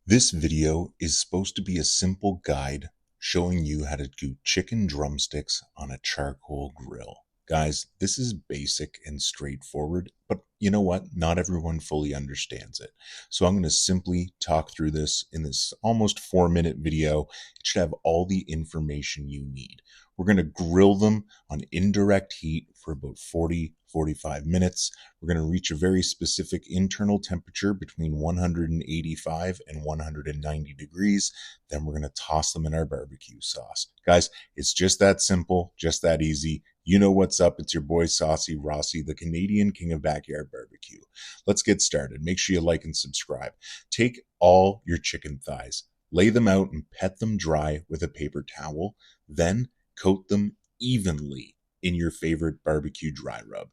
This video is supposed to be a simple guide showing you how to do chicken drumsticks on a charcoal grill. Guys, this is basic and straightforward, but you know what? Not everyone fully understands it. So I'm going to simply talk through this in this almost 4-minute video. It should have all the information you need. We're going to grill them on indirect heat for about 45 minutes. We're going to reach a very specific internal temperature between 185 and 190 degrees. Then we're going to toss them in our barbecue sauce. Guys, it's just that simple, just that easy. You know what's up. It's your boy Saucy Rossy, the Canadian king of backyard barbecue. Let's get started. Make sure you like and subscribe. Take all your chicken thighs, lay them out and pet them dry with a paper towel. Then coat them evenly in your favorite barbecue dry rub.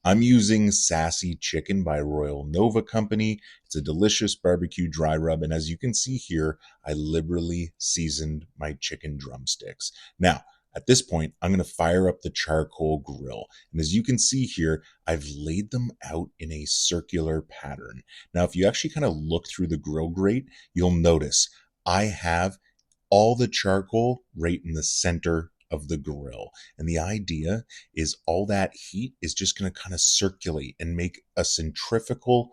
I'm using Saucy Chicken by Royal Nova Company. It's a delicious barbecue dry rub, and as you can see here, I liberally seasoned my chicken drumsticks. Now, at this point, I'm going to fire up the charcoal grill. And as you can see here, I've laid them out in a circular pattern. Now, if you actually kind of look through the grill grate, you'll notice I have all the charcoal right in the center of the grill. And the idea is all that heat is just going to kind of circulate and make a centrifugal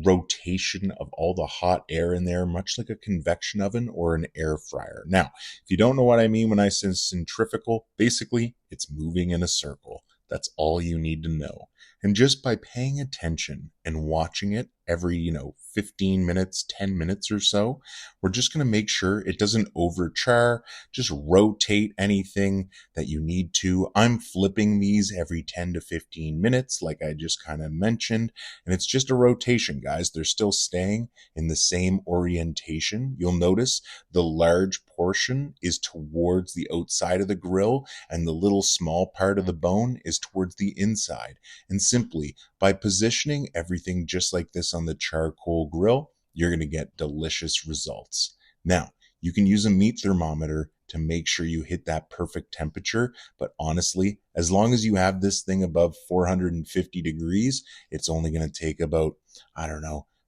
rotation of all the hot air in there, much like a convection oven or an air fryer. Now, if you don't know what I mean when I say centrifugal, basically it's moving in a circle. That's all you need to know. And just by paying attention and watching it every, 15 minutes, 10 minutes or so, we're just going to make sure it doesn't overchar. Just rotate anything that you need to. I'm flipping these every 10 to 15 minutes, like I just kind of mentioned. And it's just a rotation, guys. They're still staying in the same orientation. You'll notice the large portion is towards the outside of the grill, and the little small part of the bone is towards the inside. And simply by positioning everything just like this on the charcoal grill, you're going to get delicious results. Now, you can use a meat thermometer to make sure you hit that perfect temperature. But honestly, as long as you have this thing above 450 degrees, it's only going to take about,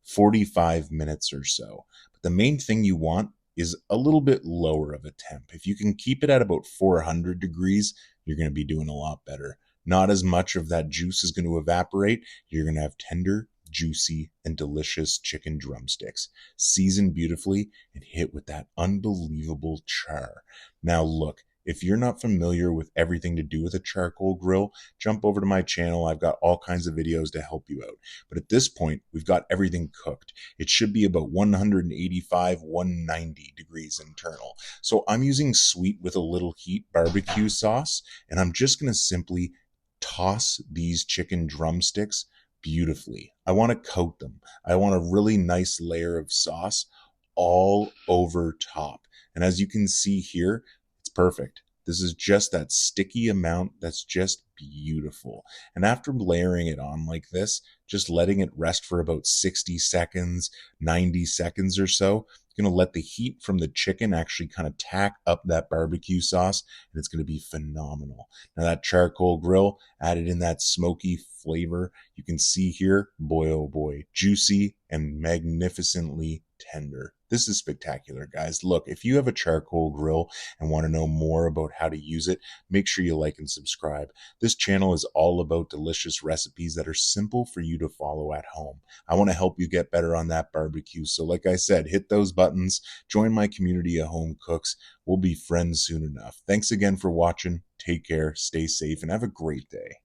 45 minutes or so. But the main thing you want is a little bit lower of a temp. If you can keep it at about 400 degrees, you're going to be doing a lot better. Not as much of that juice is going to evaporate. You're going to have tender, juicy, and delicious chicken drumsticks, seasoned beautifully and hit with that unbelievable char. Now look, if you're not familiar with everything to do with a charcoal grill, jump over to my channel. I've got all kinds of videos to help you out. But at this point, we've got everything cooked. It should be about 185, 190 degrees internal. So I'm using sweet with a little heat barbecue sauce, and I'm just going to simply toss these chicken drumsticks beautifully. I want to coat them. I want a really nice layer of sauce all over top. And as you can see here, it's perfect. This is just that sticky amount that's just beautiful. And after layering it on like this, just letting it rest for about 60 seconds, 90 seconds or so, going to let the heat from the chicken actually kind of tack up that barbecue sauce, and it's going to be phenomenal. Now that charcoal grill added in that smoky flavor, you can see here, boy oh boy, juicy and magnificently tender. This is spectacular, guys. Look, if you have a charcoal grill and want to know more about how to use it, make sure you like and subscribe. This channel is all about delicious recipes that are simple for you to follow at home. I want to help you get better on that barbecue. So like I said, hit those buttons, join my community of home cooks. We'll be friends soon enough. Thanks again for watching. Take care, stay safe, and have a great day.